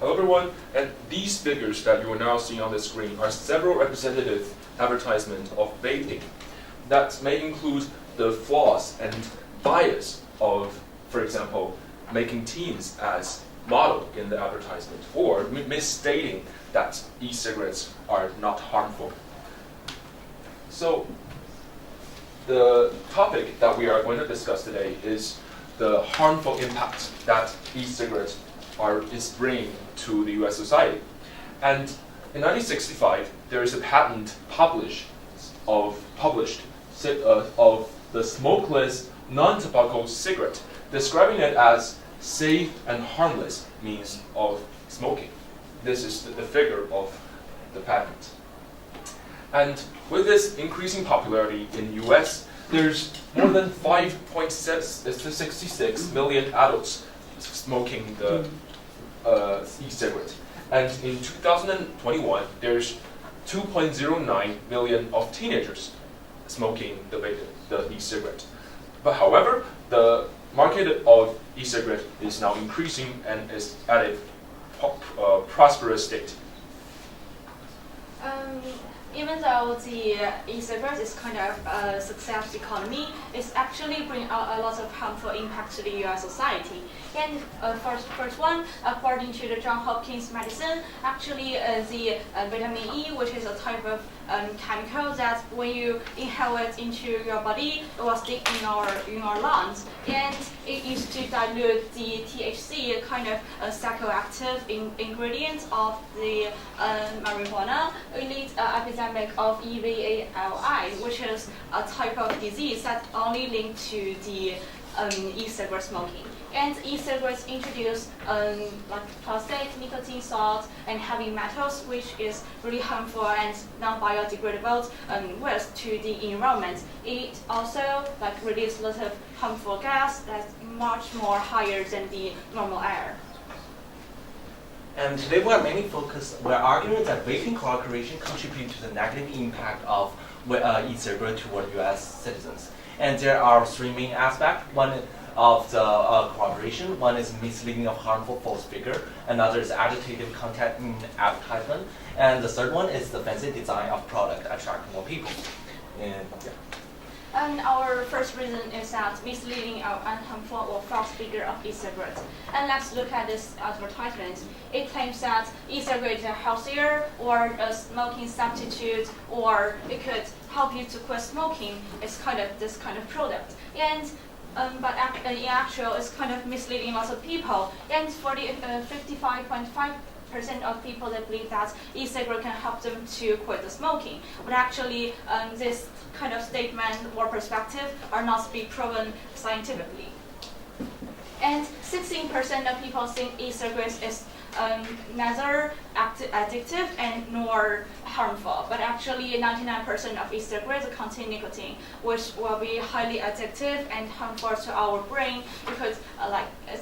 Hello everyone, and these figures that you are now seeing on the screen are several representative advertisements of vaping that may include the flaws and bias of, for example, making teens as model in the advertisement or misstating that e-cigarettes are not harmful. So the topic that we are going to discuss today is the harmful impact that e-cigarettes is bringing to the US society. And in 1965, there is a patent published of the smokeless non-tobacco cigarette, describing it as safe and harmless means of smoking. This is the figure of the patent. And with this increasing popularity in the US, there's more than 5.66 million adults smoking the e-cigarette. And in 2021, there's 2.09 million of teenagers smoking the e-cigarette. But however, the market of e-cigarette is now increasing and is at a prosperous state. Even though the e-cigarette is kind of a success economy, it's actually bring out a lot of harmful impact to the US society. And first one, according to the Johns Hopkins medicine, actually the vitamin E, which is a type of chemical that when you inhale it into your body, it will stick in our lungs, and it used to dilute the THC, kind of a psychoactive ingredient of the marijuana. It leads an epidemic of EVALI, which is a type of disease that only linked to the e-cigarette smoking. And e-cigarettes introduce like plastic, nicotine salt, and heavy metals, which is really harmful and non-biodegradable waste to the environment. It also releases a lot of harmful gas that's much more higher than the normal air. And today we are mainly we're arguing that vaping cooperation contributes to the negative impact of e-cigarette toward US citizens. And there are three main aspects. One of the cooperation. One is misleading of harmful false figure. Another is agitative content in advertisement. And the third one is the fancy design of product attract more people. And yeah. And our first reason is that misleading or unharmful or false figure of e-cigarettes. And let's look at this advertisement. It claims that e-cigarettes are healthier or a smoking substitute, or it could help you to quit smoking. It's kind of this kind of product. And but in actual, it's kind of misleading lots of people. And for the 55.5% of people that believe that e-cigarette can help them to quit the smoking. But actually, this kind of statement or perspective are not to be proven scientifically. And 16% of people think e-cigarettes is neither addictive and nor harmful, but actually 99% of e-cigarettes contain nicotine, which will be highly addictive and harmful to our brain because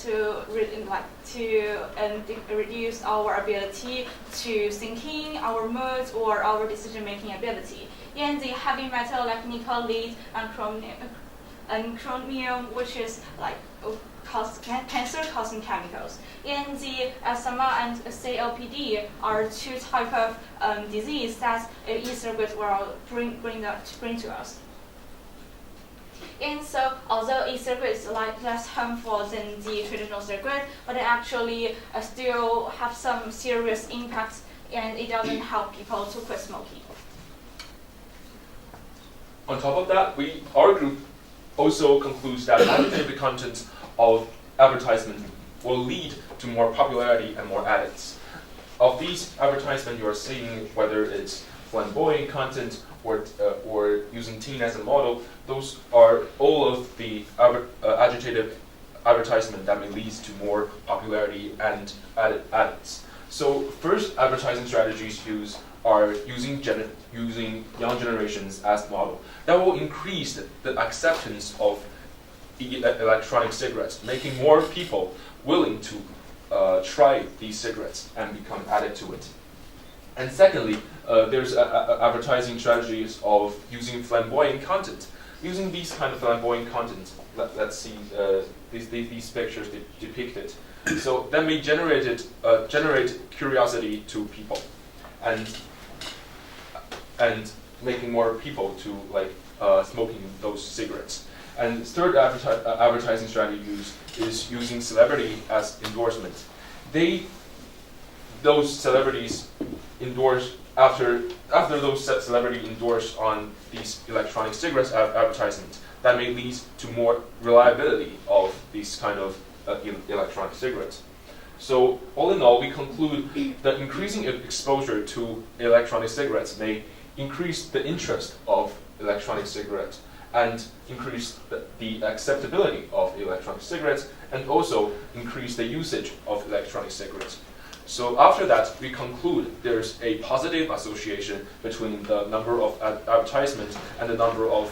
to reduce our ability to thinking, our moods, or our decision-making ability. And the heavy metal like nickel, lead, and chromium, which is cancer-causing chemicals. And the asthma and COPD are two types of disease that e-cigarettes will bring to us. And so, although e-cigarettes is less harmful than the traditional cigarette, but it actually still have some serious impacts, and it doesn't help people to quit smoking. On top of that, our group also concludes that agitative content of advertisement will lead to more popularity and more addicts. Of these advertisements you are seeing, whether it's flamboyant content or using teen as a model, those are all of the agitative advertisement that may lead to more popularity and addicts. So first advertising strategies are using young generations as model. That will increase the acceptance of electronic cigarettes, making more people willing to try these cigarettes and become addicted to it. And secondly, there's advertising strategies of using flamboyant content using these kind of flamboyant content, let's see these pictures depicted. So that may generate curiosity to people, and making more people to like smoking those cigarettes. And third advertising strategy is using celebrity as endorsement. Those celebrities endorse after those celebrity endorse on these electronic cigarettes advertisements. That may lead to more reliability of these kind of electronic cigarettes. So all in all, we conclude that increasing exposure to electronic cigarettes may increase the interest of electronic cigarettes and increase the acceptability of electronic cigarettes, and also increase the usage of electronic cigarettes. So after that, we conclude there's a positive association between the number of advertisements and the number of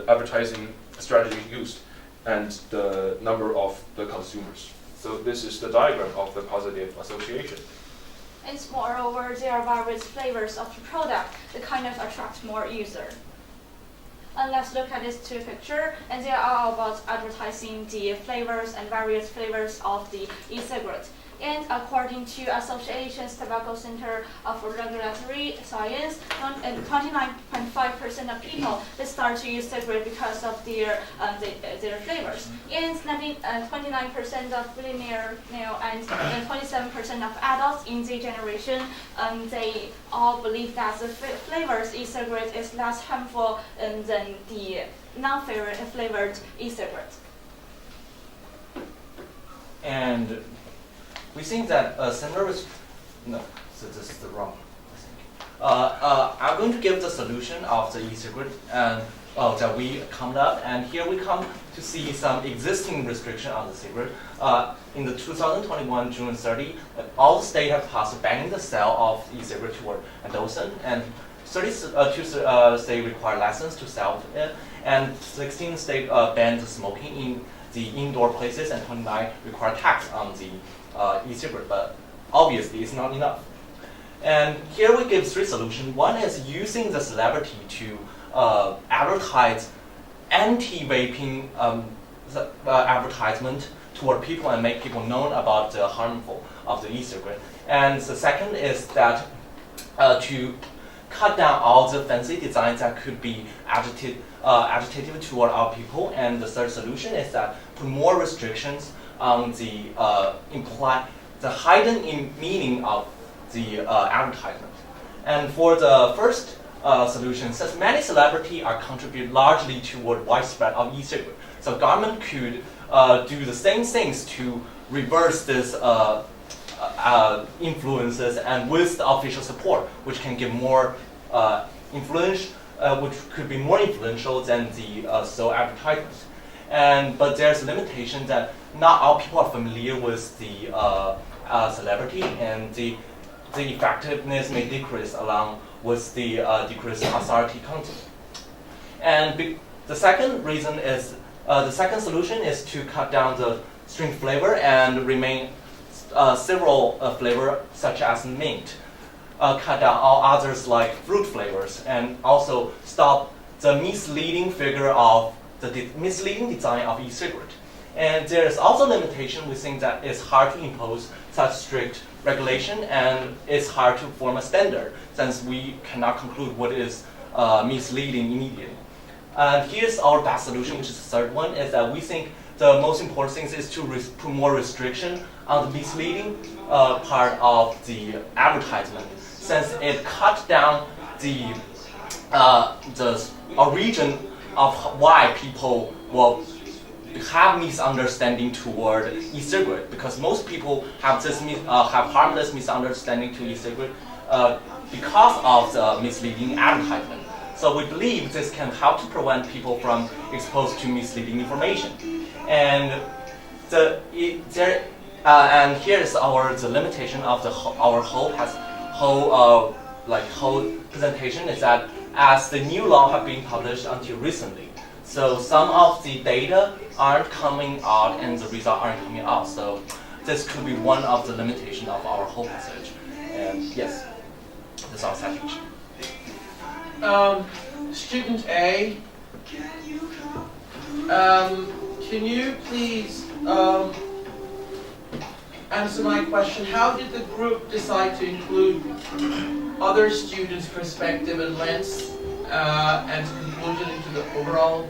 advertising strategy used and the number of the consumers. So this is the diagram of the positive association. And moreover, there are various flavors of the product that kind of attract more users. And let's look at these two pictures, and they are about advertising the flavors and various flavors of the e-cigarette. And according to Association's Tobacco Center for Regulatory Science, 29.5% of people they start to use cigarette because of their flavors. And 29% of millennials and 27% of adults in the generation, they all believe that the flavors e-cigarette is less harmful than the non-flavored e-cigarette. And we think that similar no, so this is the wrong. I'm going to give the solution of the e-cigarette that we come up, and here we come to see some existing restriction on the cigarette. In the 2021 June 30, all the states have passed banning the sale of e-cigarette toward adolescents, and 32 states require license to sell it, and 16 states ban the smoking in the indoor places, and 29 require tax on the e-cigarette, but obviously it's not enough. And here we give three solutions. One is using the celebrity to advertise anti-vaping advertisement toward people and make people know about the harmful of the e-cigarette. And the second is that to cut down all the fancy designs that could be agitative toward our people. And the third solution is that put more restrictions on the hidden meaning of the advertisement. And for the first solution, since many celebrities are contribute largely toward widespread of e-cigarette, so government could do the same things to reverse this influences, and with the official support, which can give more influence, which could be more influential than the sole advertisements. But there's a limitation that not all people are familiar with the celebrity, and the effectiveness may decrease along with the decreased authority content. And the second reason is the second solution is to cut down the string flavor and remain several flavors such as mint. Cut down all others like fruit flavors, and also stop the misleading figure of the misleading design of e-cigarette. And there is also limitation. We think that it's hard to impose such strict regulation, and it's hard to form a standard since we cannot conclude what is misleading immediately. And here's our best solution, which is the third one, is that we think the most important thing is to put more restriction on the misleading part of the advertisement, since it cut down the origin of why people will have misunderstanding toward e-cigarette, because most people have this have harmless misunderstanding to e-cigarette because of the misleading advertisement. So we believe this can help to prevent people from exposed to misleading information. And and here is the limitation of our whole presentation is that as the new law have been published until recently, so some of the data aren't coming out and the results aren't coming out. So this could be one of the limitations of our whole passage. And yes, this is our citation. Student A Can you please answer my question? How did the group decide to include other students' perspective and lens and conclusion into the overall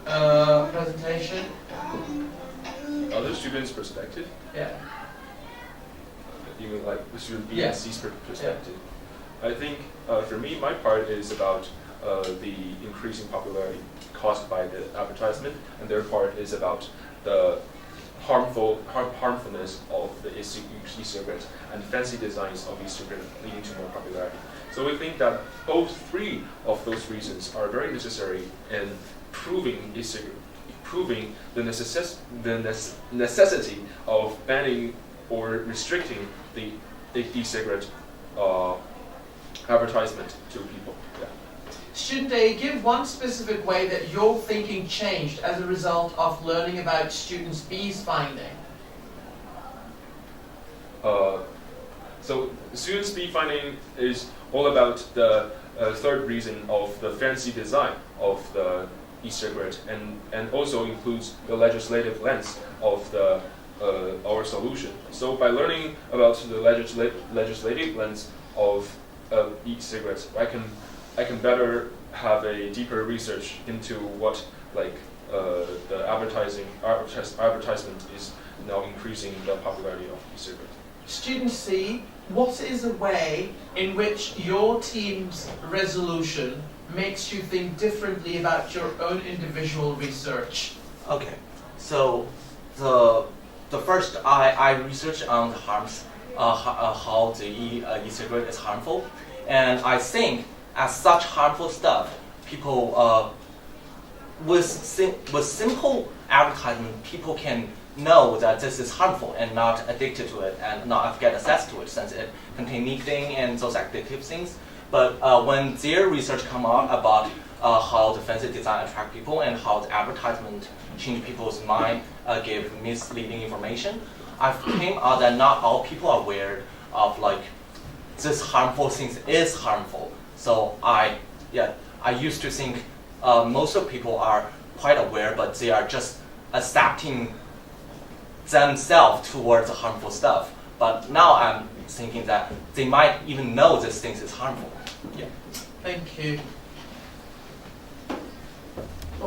presentation? Other students' perspective? Yeah. You mean like the student B Yeah. and C's perspective? Yeah. I think for me, my part is about the increasing popularity caused by the advertisement, and their part is about the harmfulness of the e-cigarette and fancy designs of e-cigarette leading to more popularity. So we think that both three of those reasons are very necessary in proving the necessity of banning or restricting the e-cigarette advertisement to people. Yeah. Should they give one specific way that your thinking changed as a result of learning about students B's finding? So students B finding is all about the third reason of the fancy design of the e-cigarette, and also includes the legislative lens of the our solution. So by learning about the legislative lens of e-cigarettes, I can better have a deeper research into what the advertisement is now increasing the popularity of e-cigarettes. Student C, what is a way in which your team's resolution makes you think differently about your own individual research? Okay, so the first I researched on the harms, how the e-cigarette is harmful, and I think as such harmful stuff, people with simple advertisement, people can know that this is harmful and not addicted to it and not get access to it since it contains nicotine and those addictive things. But when their research come out about how the fancy design attract people and how the advertisement change people's mind, give misleading information, I came out that not all people are aware of this harmful things is harmful. So I used to think most of people are quite aware, but they are just accepting themselves towards the harmful stuff. But now I'm thinking that they might even know these things is harmful. Yeah. Thank you.